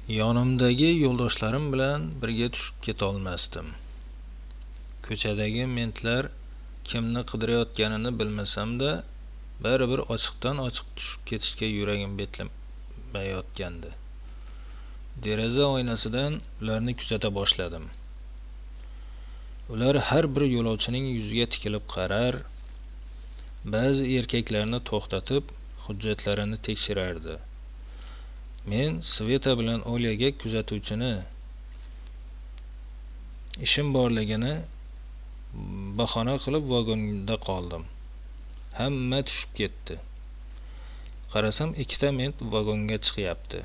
Yonimdagi yo'ldoshlarim bilan birga tushib ketolmasdim. Ko'chadagi mentlar kimni qidirayotganini bilmasam-da, baribir ochiqdan ochiq tushib ketishga yuragim betlamayotgandi. Deraza oynasidan ularni kuzata boshladim. Ular har bir yo'lovchining yuziga tikilib qarar, ba'zi erkaklarni to'xtatib, hujjatlarini tekshirardi. Men Sveta bilan Olyaga kuzatuvchini ishim borligini bahona qilib vagonda qoldim. Hamma tushib ketdi. Qarasam, ikkita ment vagonga chiqyapti.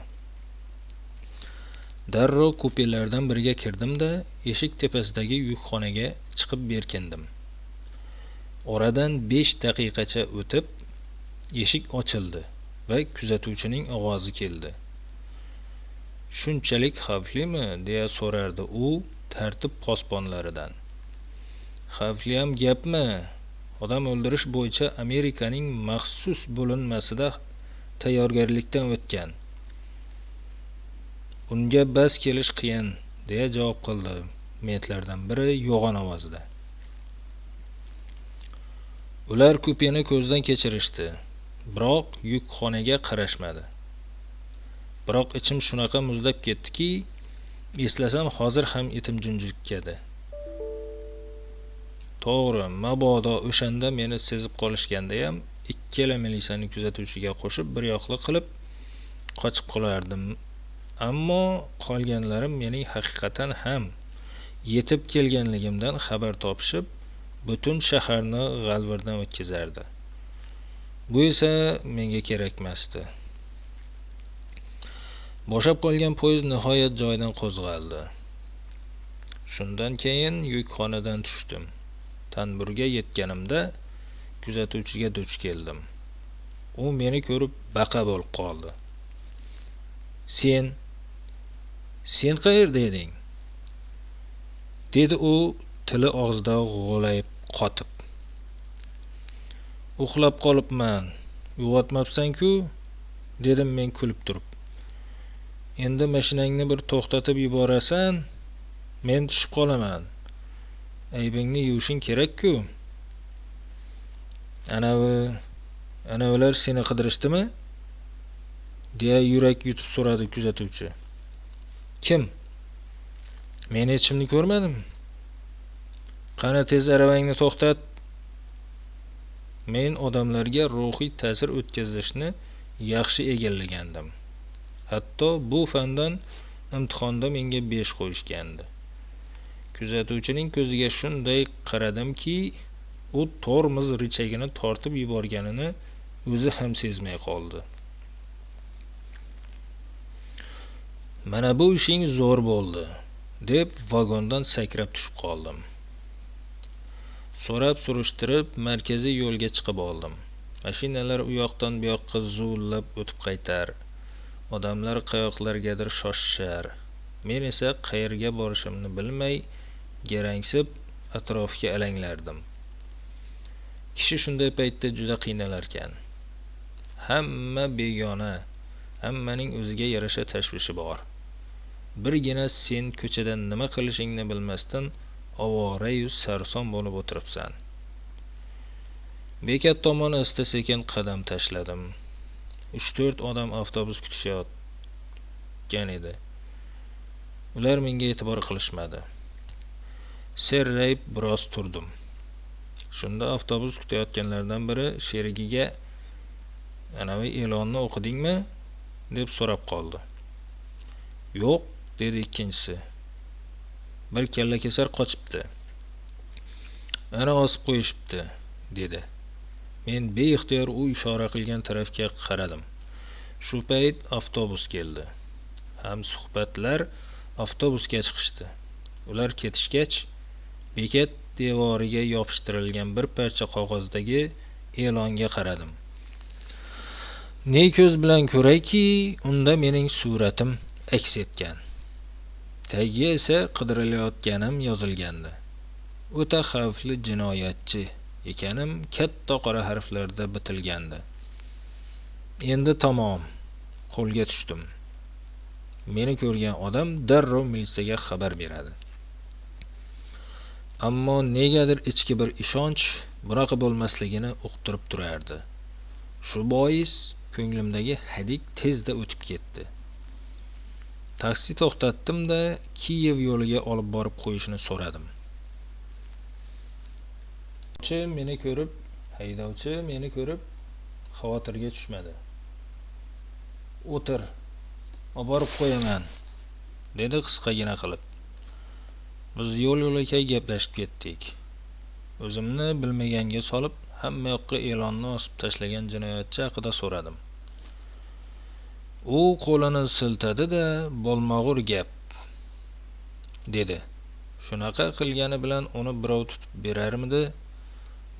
Darrov kupelardan biriga kirdim-da, eshik tepasidagi yukxonaga chiqib berkindim. Oradan 5 daqiqacha o'tib, eshik ochildi va kuzatuvchining ovozi keldi. "Shunchalik xavflimi?" deya so'rardi u tartib posbonlaridan. "Xavfliyam gapmi? Odam o'ldirish bo'yicha Amerikaning maxsus bo'linmasida tayyorgarlikdan o'tgan. Unga bas kelish qiyin", deya javob qildi mentlardan biri yo'g'on ovozda. Ular kupeni ko'zdan kechirishdi, biroq yukxonaga qarashmadi. Biroq ichim shunaqa muzlab ketdiki, eslasam hozir ham etim junjikkadi. To'g'ri, mabodo o'shanda meni sezib qolishganda ham ikkala militsiyani kuzatuvchiga qo'shib bir yoqli qilib qochib qolardim. Ammo qolganlarim mening haqiqatan ham yetib kelganligimdan xabar topishib, butun shaharni g'alvirdan o'tkazardi. Bu esa menga kerakmasdi. Bo'shab qolgan poyezd nihoyat joyidan qo'zg'aldi. Shundan keyin yukxonadan tushdim. Tanburga yetganimda kuzatuvchiga duch keldim. U meni ko'rib baqa bo'lib qoldi. Sen qayerda eding?" dedi u tili og'zida g'o'layib qotib. "Uxlab qolibman. Uyg'otmabsan-ku", dedim men kulib turib. "Endi mashinangni bir to'xtatib yuborasan, men tushib qolaman. Aybingni yuvishing kerak-ku." Anavilar seni qidirishdimi?" deya yurak yutib so'radi kuzatuvchi. "Kim? Men hech kimni ko'rmadim." "Qani tez aravangni to'xtat." Men odamlarga ruhiy ta'sir o'tkazishni yaxshi egallagandim. Hatto bu fandan imtihonda menga 5 qo'yishgandi. Kuzatuvchining ko'ziga shunday qaradimki, u tormoz richagini tortib yuborganini o'zi ham sezmay qoldi. "Mana bu ishing zo'r bo'ldi", deb vagondan sakrab tushib qoldim. So'rab surishtirib markaziy yo'lga chiqib oldim. Mashinalar u yoqdan bu yoqqa zuvlab o'tib qaytar. Odamlar qayoqlargadir shoshishar. Men esa qayerga borishimni bilmay, garangsib atrofga alanglardim. Kishi shunday paytda juda qiynalar ekan. Hamma begona, hammaning o'ziga yarasha tashvishi bor. Birgina sen ko'chada nima qilishingni bilmasdan ovora-yu sarson bo'lib o'tiribsan. Bekat tomon asta-sekin qadam tashladim. 3-4 odam avtobus kutishayotgan edi. Ular menga e'tibor qilishmadi. Serrayib biroz turdim. Shunda avtobus kutayotganlardan biri sherigiga "Anavi e'lonni o'qidingmi?" deb so'rab qoldi. "Yo'q", dedi ikkinchisi. "Bir kallakesar qochibdi. Ana osib qo'yishibdi", dedi. Men beixtiyor u ishora qilgan tarafga qaradim. Shu payt avtobus keldi. Hamsuhbatlar avtobusga chiqishdi. Ular ketishgach, bekat devoriga yopishtirilgan bir parcha qog'ozdagi e'longa qaradim. Ne ko'z bilan ko'rayki, unda mening suratim aks etgan. Tagiga esa qidirilayotganim yozilgandi. O'ta xavfli jinoyatchi ekanim katta qora harflarda bitilgandi. Endi tamom, qo'lga tushdim. Meni ko'rgan odam darrov militsiyaga xabar beradi. Ammo negadir ichki bir ishonch bunaqa bo'lmasligini uqtirib turardi. Shu bois ko'nglimdagi hadik tezda o'tib ketdi. Taksi to'xtatdim-da, Kiyev yo'liga olib borib qo'yishini so'radim. Haydovchi meni ko'rib xavotirga tushmadi. "O'tir, olib borib qo'yaman", dedi qisqagina qilib. Biz yo'l-yo'lakay gaplashib ketdik. O'zimni bilmaganga solib, hamma yoqqa e'lonni osib tashlagan jinoyatchi haqida so'radim. U qo'lini siltadi-da, "Bo'lmag'ur gap", dedi. Shunaqa qilgani bilan uni birov tutib berarmidi?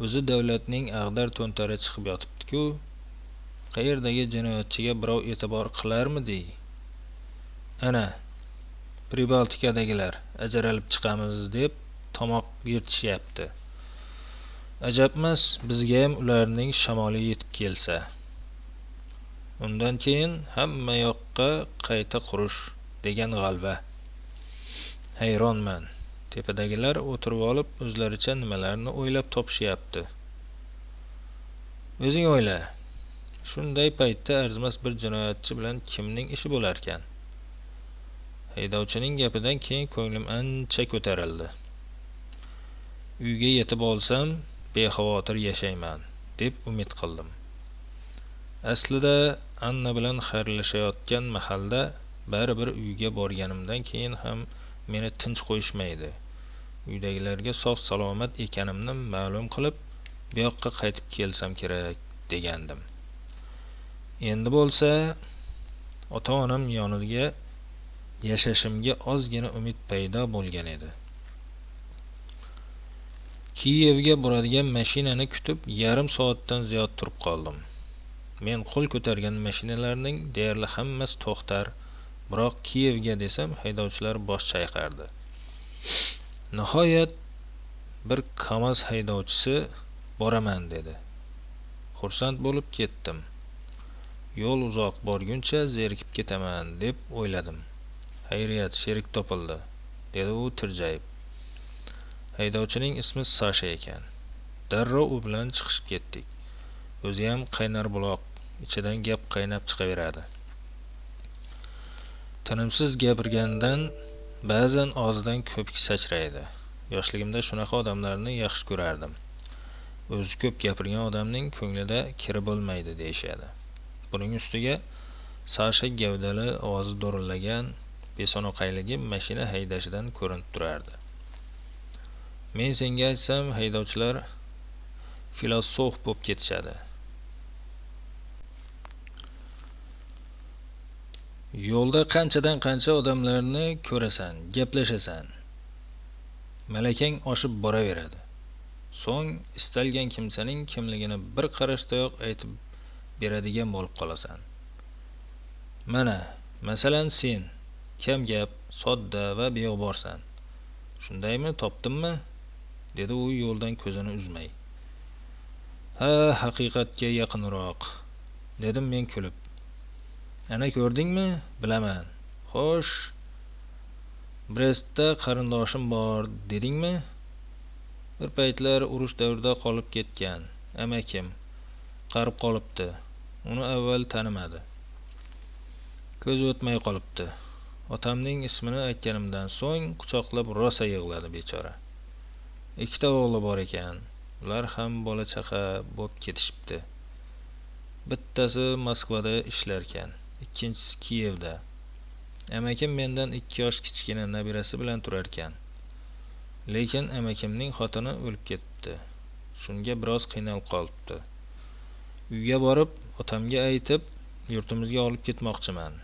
O'zi davlatning ag'dar-to'ntari chiqib yotibdi-ku. Qayerdagi jinoyatchiga birov e'tibor qilarmidi? Ana, Pribaltikadagilar ajralib chiqamiz deb tomoq yirtishyapti. Ajabmas, bizga ham ularning shamoli yetib kelsa. Undan keyin hamma yoqqa qayta qurish degan g'alva. Hayronman. Tepadagilar o'tirib olib, o'zlaricha nimalarni o'ylab topishyapti. O'zing o'yla. Shunday paytda arzimas bir jinoyatchi bilan kimning ishi bo'lar ekan? Haydovchining gapidan keyin ko'nglim ancha ko'tarildi. Uyga yetib olsam, bexavotir yashayman deb umid qildim. Aslida Anna bilan xayrlashayotgan mahalda baribir uyga borganimdan keyin ham meni tinch qo'yishmaydi. Uydagilarga sog' salomat ekanimni ma'lum qilib, bu yoqqa qaytib kelsam kerak degandim. Endi bo'lsa ota-onam yoniga yashashimga ozgina umid paydo bo'lgan edi. Kiyevga boradigan mashinani kutib yarim soatdan ziyod turib qoldim. Men qo'l ko'targan mashinalarning deyarli hammasi to'xtar, biroq Kiyevga desam haydovchilar bosh chayqardi. Nihoyat bir KAMAZ haydovchisi boraman dedi. Xursand bo'lib ketdim. Yo'l uzoq borguncha zerikib ketaman deb o'yladim. Xayriyat, sherik topildi, dedi u tirjayib. Haydovchining ismi Sasha ekan. Darrov u bilan chiqishib ketdik. O'zi ham qaynar buloq, ichidan gap qaynab chiqaveradi. Tinimsiz gapirgandan ba'zan og'zidan ko'pik sachraydi. Yoshligimda shunaqa odamlarni yaxshi ko'rardim. O'zi ko'p gapirgan odamning ko'nglida kiri bo'lmaydi deyshadi. Buning ustiga Sasha gavdali, ovozi do'rillagan, besonoqayligi mashina haydashidan ko'rinib turardi. Men senga aytsam, haydovchilar filosof bo'lib ketishadi. Yo'lda qanchadan qancha odamlarni ko'rasan, gaplashasan. Malakang oshib boraveradi. So'ng istalgan kimsaning kimligini bir qarashdayoq aytib beradigan bo'lib qolasan. Mana, masalan sen kam gap, sodda va beg'uborsan. Shundaymi, topdimmi? Dedi u yo'ldan ko'zini uzmay. Ha, haqiqatga yaqinroq, dedim men kulib. Ana ko'rdingmi? Bilaman. Xo'sh, Brestda qarindoshim bor dedingmi? Bir paytlar urush davrida qolib ketgan. Amakim qarib qolibdi. Uni avval tanimadi. Ko'z o'tmay qolibdi. Otamning ismini aytganimdan so'ng quchoqlab rosa yig'ladi bechora. Ikkita o'g'li bor ekan. Ular ham bola chaqa bo'lib ketishibdi. Bittasi Moskvada ishlar ekan, ikkinchisi Kiyevda. Amakim mendan 2 yosh kichkina nabirasi bilan turar ekan. Lekin amakimning xotini o'lib ketdi. Shunga biroz qiynalib qolibdi. Uyga borib, otamga aytib, yurtimizga olib ketmoqchiman,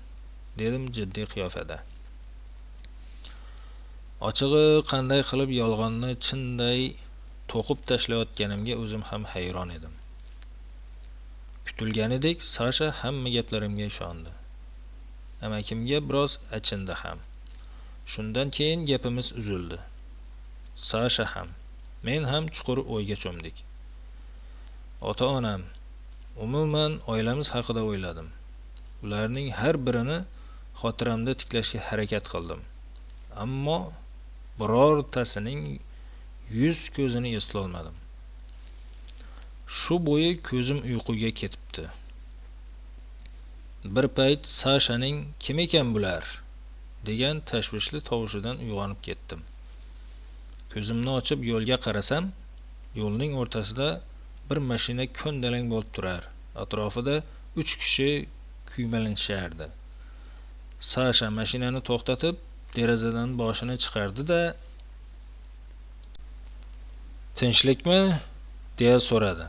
dedim jiddiy qiyofada. Ochig'i, qanday qilib yolg'onni chinday to'qib tashlayotganimga o'zim ham hayron edim. Kutilganidek Sasha hamma gaplarimga ishondi. Amakimga biroz achindi ham. Shundan keyin gapimiz uzildi. Sasha ham, men ham chuqur o'yga cho'mdik. Ota-onam, umuman oilamiz haqida o'yladim. Ularning har birini xotiramda tiklashga harakat qildim. Ammo birortasining yuz ko'zini eslolmadim. Shu bo'yi ko'zim uyquga ketibdi. Bir payt Sashaning kim ekan bular degan tashvishli tovushidan uyg'onib ketdim. Ko'zimni ochib yo'lga qarasam, yo'lning o'rtasida bir mashina ko'ndalang bo'lib turar. Atrofida 3 kishi kuymalanishardi. Sasha mashinani to'xtatib, derazadan boshini chiqardi-da, "Tinchlikmi?" deya so'radi.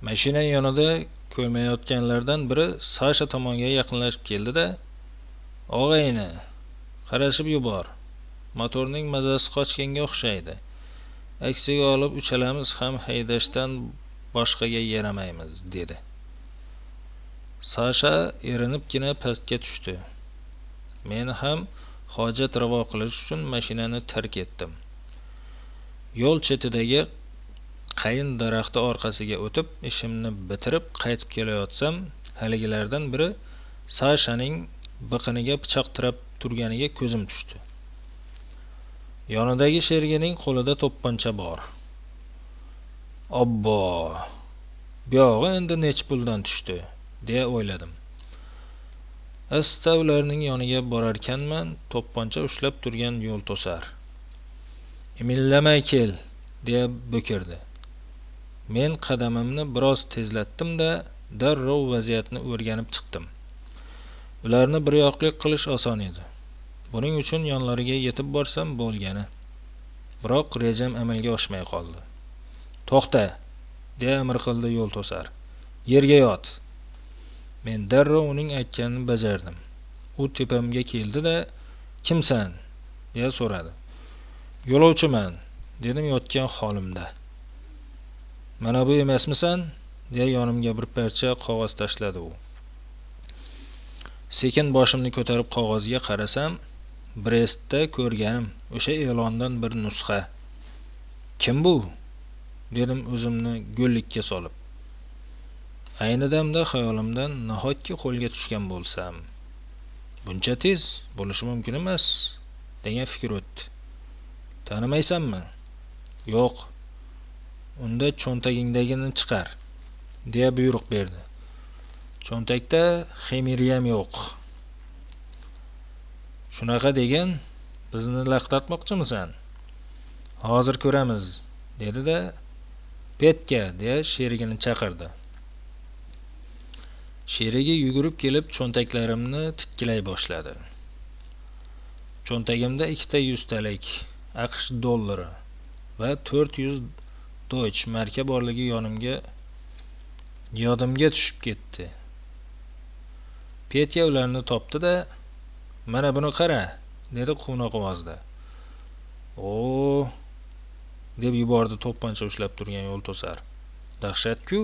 Mashina yonida ko'rmayotganlardan biri Sasha tomonga yaqinlashib keldi-da, "Og'ayni, qarashib yubor. Motorning mazasi qochganga o'xshaydi. Aksiga olib uchalamiz ham haydashdan boshqaga yaramaymiz", dedi. Sasha erinibgina pastga tushdi. Men ham hojat ravo qilish uchun mashinani tark etdim. Yo'l chetidagi qayin daraxti orqasiga o'tib, ishimni bitirib qaytib kelayotsam, haligilardan biri Sashaning biqiniga pichoq tirab turganiga ko'zim tushdi. Yonidagi sherigining qo'lida to'pponcha bor. Obbo, buyog'i endi nech puldan tushdi, deya o'yladim. Asta ularning yoniga borarkanman, to'pponcha ushlab turgan yo'l to'sar. "Imillamay kel", deya bo'kirdi. Men qadamimni biroz tezlatdim-da, darrov vaziyatni o'rganib chiqdim. Ularni bir yoqlik qilish oson edi. Buning uchun yonlariga yetib borsam bo'lgani. Biroq rejam amalga oshmay qoldi. "To'xta", deya amr qildi yo'l to'sar. "Yerga yot". Men darrov uning aytganini bajardim. U tepamga keldi-da, "Kimsan?" deya so'radi. "Yo'lovchiman", dedim yotgan holimda. "Mana bu emasmisan?" deya yonimga bir parcha qog'oz tashladi u. Sekin boshimni ko'tarib qog'ozga qarasam, Brestda ko'rganim o'sha e'londan bir nusxa. "Kim bu?" dedim o'zimni go'llikka solib. Ayni damda xayolimdan nahotki qo'lga tushgan bo'lsam, buncha tez bo'lishi mumkin emas, degan fikr o'tdi. "Tanimaysanmi?" "Yo'q." "Unda cho'ntagingdagini chiqar", deya buyruq berdi. Cho'ntakda xemiriyam yo'q. "Shunaqa degan, bizni laqtatmoqchimisan? Hozir ko'ramiz", dedi-da, "Petka", deya sherigini chaqirdi. Sherigi yugurib kelib cho'ntaklarimni titkilay boshladi. Cho'ntagimda 2 100 AQSh dollari va 400 Deutsch marka borligi yodimga tushib ketdi. Petya ularni topdi-da, "Mana buni qara", dedi quvnoq ovozda. "O", deb yubordi to'pponcha ushlab turgan yo'l to'sar. "Dahshat-ku.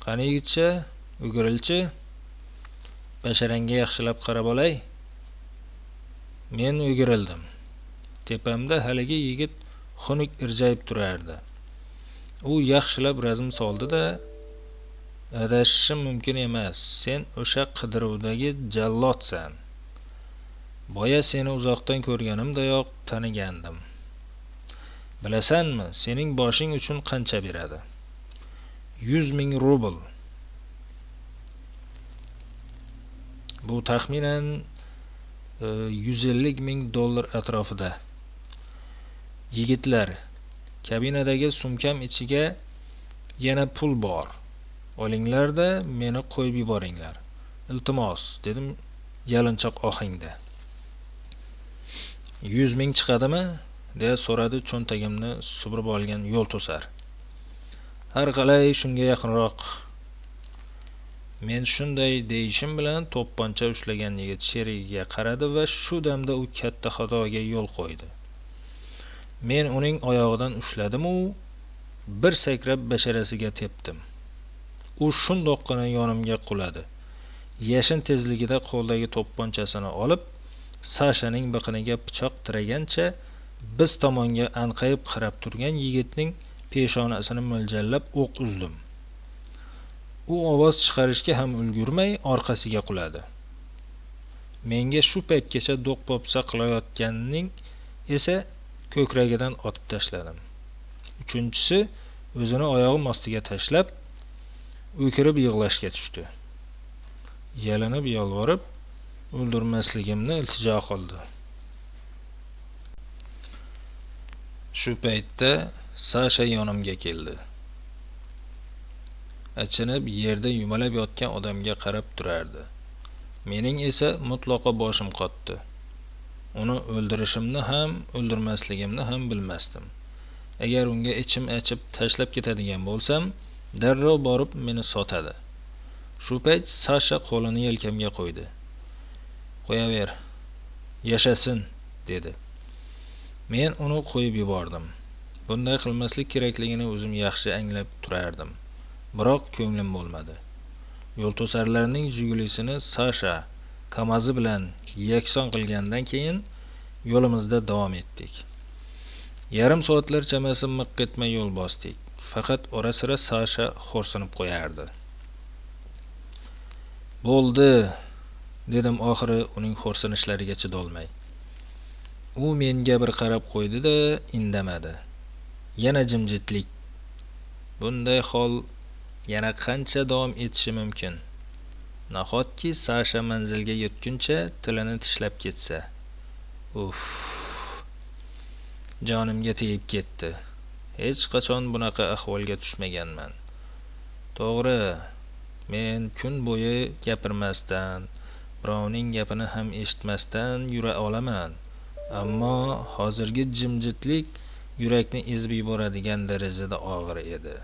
Qani yigitcha, o'girilchi. Basharangga yaxshilab qarab olay." Men o'girildim. Tepamda haligi yigit xunuk irjayib turardi. U yaxshilab razm soldi-da, "Adashishim mumkin emas. Sen o'sha qidiruvdagi jallodsan. Boya seni uzoqdan ko'rganimdayoq tanigandim. Bilasanmi, sening boshing uchun qancha beradi?" 100,000 rubl. Bu taxminan 150,000 dollar atrofida. "Yigitlar, kabinadagi sumkam ichiga yana pul bor. Olinglar-da, meni qo'yib yuboringlar. Iltimos", dedim yalinchoq ohangda. 100,000 chiqadimi?" deya so'radi cho'ntagimni subrib olgan yo'l to'sar. "Har qalay shunga yaqinroq." Men shunday deyishim bilan to'pponcha ushlagan yigit sherigiga qaradi va shu damda u katta xatoga yo'l qo'ydi. Men uning oyog'idan ushladim-u, bir sakrab basharasiga tepdim. U shundoqqina yonimga quladi. Yashin tezligida qo'ldagi to'pponchasini olib, Sashaning biqiniga pichoq tiragancha biz tomonga anqayib qarab turgan yigitning peshonasini mo'ljallab o'q uzdim. U ovoz chiqarishga ham ulgurmay orqasiga quladi. menga shu paytgacha do'q-po'pisa qilayotganning esa ko'kragidan otib tashladim. Uchinchisi o'zini oyog'im ostiga tashlab, o'kirib yig'lashga tushdi. Yalinib yolvorib, o'ldirmasligimni iltijo qildi. Shu paytda Sasha yonimga keldi. Achinib yerda yumalab yotgan odamga qarab turardi. Mening esa mutlaqo boshim qotdi. Uni o'ldirishimni ham, o'ldirmasligimni ham bilmasdim. Agar unga ichim achib tashlab ketadigan bo'lsam, darrov borib meni sotadi. Shu payt Sasha qo'lini yelkamga qo'ydi. "Qo'yaver, yashasin", dedi. Men uni qo'yib yubordim. Bunday qilmaslik kerakligini o'zim yaxshi anglab turardim. Biroq ko'nglim bo'lmadi. Yo'lto'sarlarning Jigulisini Sasha Kamazi bilan yakson qilgandan keyin yo'limizda davom etdik. Yarim soatlar chamasi miq etmay yo'l bosdik. Faqat ora-sira Sasha xo'rsinib qo'yardi. "Bo'ldi", dedim oxiri uning xo'rsinishlariga chidolmay. U menga bir qarab qo'ydi-da, indamadi. Yana jimjitlik. Bunday hol yana qancha davom etishi mumkin? Nahotki Sasha manzilga yetguncha tilini tishlab ketsa. Uf. Jonimga tegib ketdi. Hech qachon bunaqa ahvolga tushmaganman. To'g'ri, men kun bo'yi gapirmasdan, birovning gapini ham eshitmasdan yura olaman. Ammo hozirgi jimjitlik yurakni ezib yuboradigan darajada og'ir edi.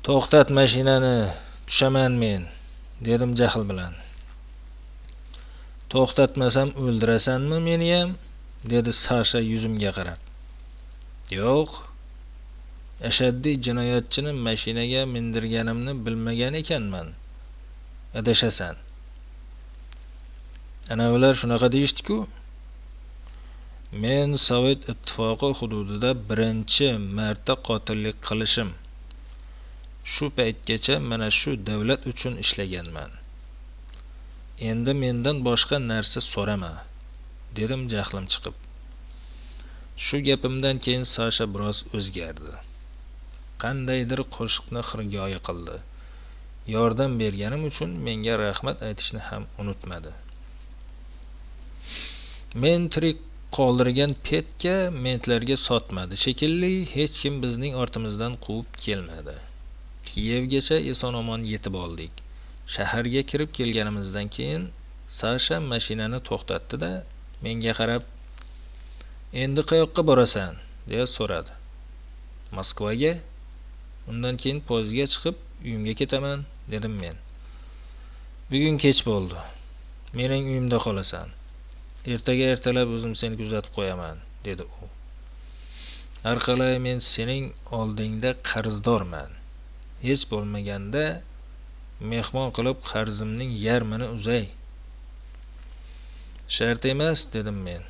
"To'xtat mashinani, tushaman men", dedim jahl bilan. "To'xtatmasam o'ldirasanmi meni ham?" dedi Sasha yuzimga qarab. "Yo'q. Ashaddiy jinoyatchini mashinaga mindirganimni bilmagan ekanman. Adashasan. Ana ular shunaqa deyishdi-ku. Men Sovet ittifoqi hududida birinchi marta qotillik qilishim. Shu paytgacha mana shu davlat uchun ishlaganman. Endi mendan boshqa narsa so'rama", dedim jahlim chiqib. Shu gapimdan keyin Sasha biroz o'zgardi. Qandaydir qo'shiqni xirgoyi qildi. Yordam berganim uchun menga rahmat aytishni ham unutmadi. Men tirik qoldirgan Petga mentlarga sotmadi. Shekilli hech kim bizning ortimizdan quvib kelmadi. Kiyevgacha eson-omon yetib oldik. Shaharga kirib kelganimizdan keyin Sasha mashinani to'xtatdi-da, menga qarab, "Endi qayoqqa borasan?" deya so'radi. "Moskvaga. Undan keyin poyezdga chiqib uyimga ketaman", dedim men. "Bugun kech bo'ldi. Mening uyimda qolasan. Ertaga ertalab o'zim seni kuzatib qo'yaman", dedi u. "Har qalay men sening oldingda qarzdorman. Hech bo'lmaganda mehmon qilib qarzimning yarmini uzay." "Shart emas", dedim men.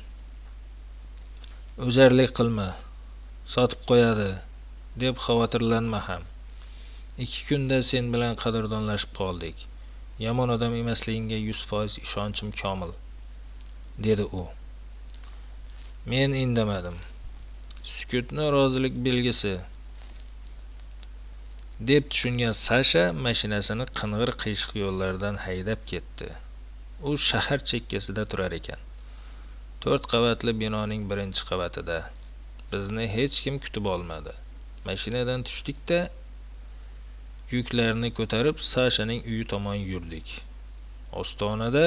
"O'jarlik qilma. Sotib qo'yadi deb xavotirlanma ham. 2 kunda sen bilan qadrdonlashib qoldik. Yomon odam emasligingga 100% ishonchim komil", dedi u. Men indamadim. Sukutni rozilik belgisi deb tushungan Sasha mashinasini qing'ir-qiyshiq yo'llardan haydab ketdi. U shahar chekkasida turar ekan. 4 qavatli binoning 1-qavatida. Bizni hech kim kutib olmadi. Mashinadan tushdik-da, yuklarni ko'tarib Sashaning uyi tomon yurdik. Ostonada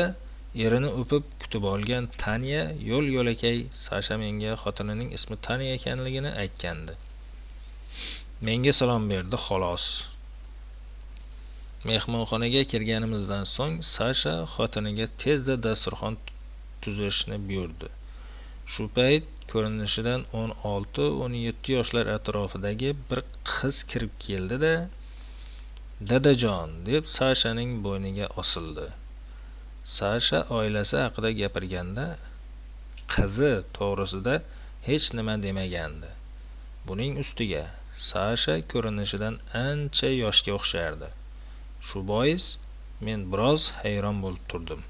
erini o'pib kutib olgan Tanya yo'l-yo'lakay Sasha menga xotinining ismi Tanya ekanligini aytgandi. Menga salom berdi, xolos. Mehmonxonaga kirganimizdan so'ng Sasha xotiniga tezda dasturxon tuzishni buyurdi. Shu payt ko'rinishidan 16-17 yoshlar atrofidagi bir qiz kirib keldi-da, "Dadajon", deb Sashaning bo'yniga osildi. Sasha oilasi haqida gapirganda qizi to'g'risida hech nima demagandi. Buning ustiga Sasha ko'rinishidan ancha yoshga o'xshardi. Shu bois men biroz hayron bo'lib turdim.